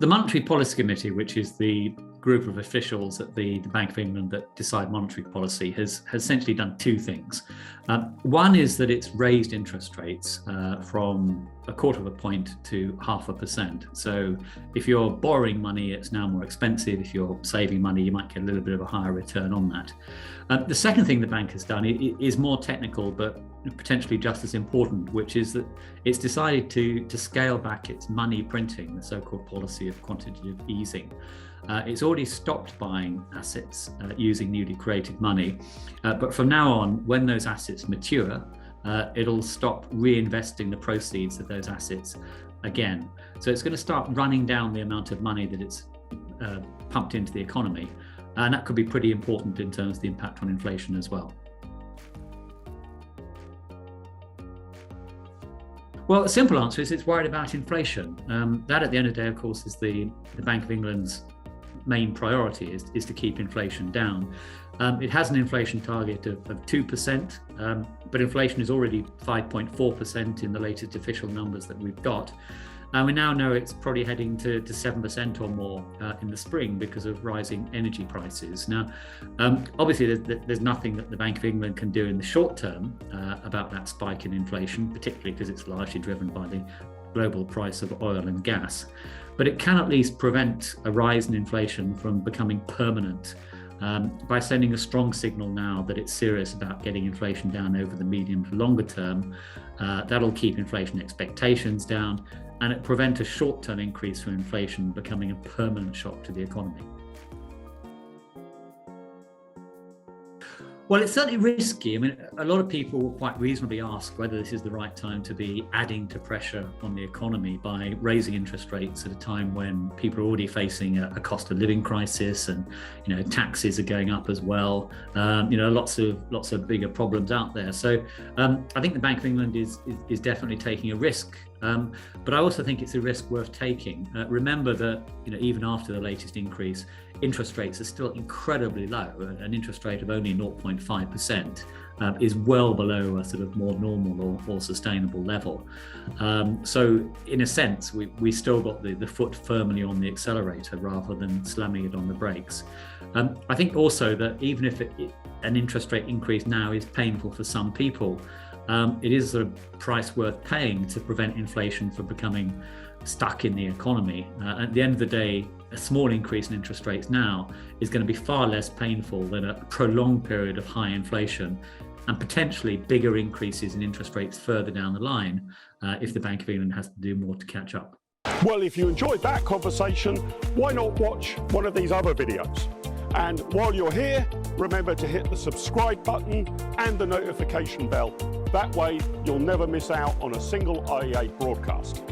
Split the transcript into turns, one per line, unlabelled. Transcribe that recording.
The Monetary Policy Committee, which is the group of officials at the Bank of England that decide monetary policy, has essentially done two things. One is that it's raised interest rates from 1/4 point to 0.5%. So if you're borrowing money, it's now more expensive. If you're saving money, you might get a little bit of a higher return on that. The second thing the bank has done is more technical, but potentially just as important, which is that it's decided to scale back its money printing, the so-called policy of quantitative easing. It's already stopped buying assets using newly created money, but from now on, when those assets mature, it'll stop reinvesting the proceeds of those assets again. So it's going to start running down the amount of money that it's pumped into the economy, and that could be pretty important in terms of the impact on inflation as well. Well, the simple answer is it's worried about inflation. That, at the end of the day, of course, is the Bank of England's main priority is to keep inflation down. It has an inflation target of 2%, but inflation is already 5.4% in the latest official numbers that we've got. And we now know it's probably heading to 7% or more in the spring because of rising energy prices. Now, obviously, there's nothing that the Bank of England can do in the short term about that spike in inflation, particularly because it's largely driven by the global price of oil and gas. But it can at least prevent a rise in inflation from becoming permanent by sending a strong signal now that it's serious about getting inflation down over the medium to longer term. That'll keep inflation expectations down, and it prevent a short-term increase from inflation becoming a permanent shock to the economy. Well, it's certainly risky. I mean, a lot of people will quite reasonably ask whether this is the right time to be adding to pressure on the economy by raising interest rates at a time when people are already facing a cost of living crisis, and taxes are going up as well. Lots of bigger problems out there. So I think the Bank of England is definitely taking a risk. But I also think it's a risk worth taking. Remember that even after the latest increase, interest rates are still incredibly low. An interest rate of only 0.5% is well below a sort of more normal or sustainable level. So in a sense, we still got the foot firmly on the accelerator rather than slamming it on the brakes. I think also that even if an interest rate increase now is painful for some people, it is a price worth paying to prevent inflation from becoming stuck in the economy. At the end of the day, a small increase in interest rates now is going to be far less painful than a prolonged period of high inflation, and potentially bigger increases in interest rates further down the line if the Bank of England has to do more to catch up.
Well, if you enjoyed that conversation, why not watch one of these other videos? And while you're here, remember to hit the subscribe button and the notification bell. That way, you'll never miss out on a single IEA broadcast.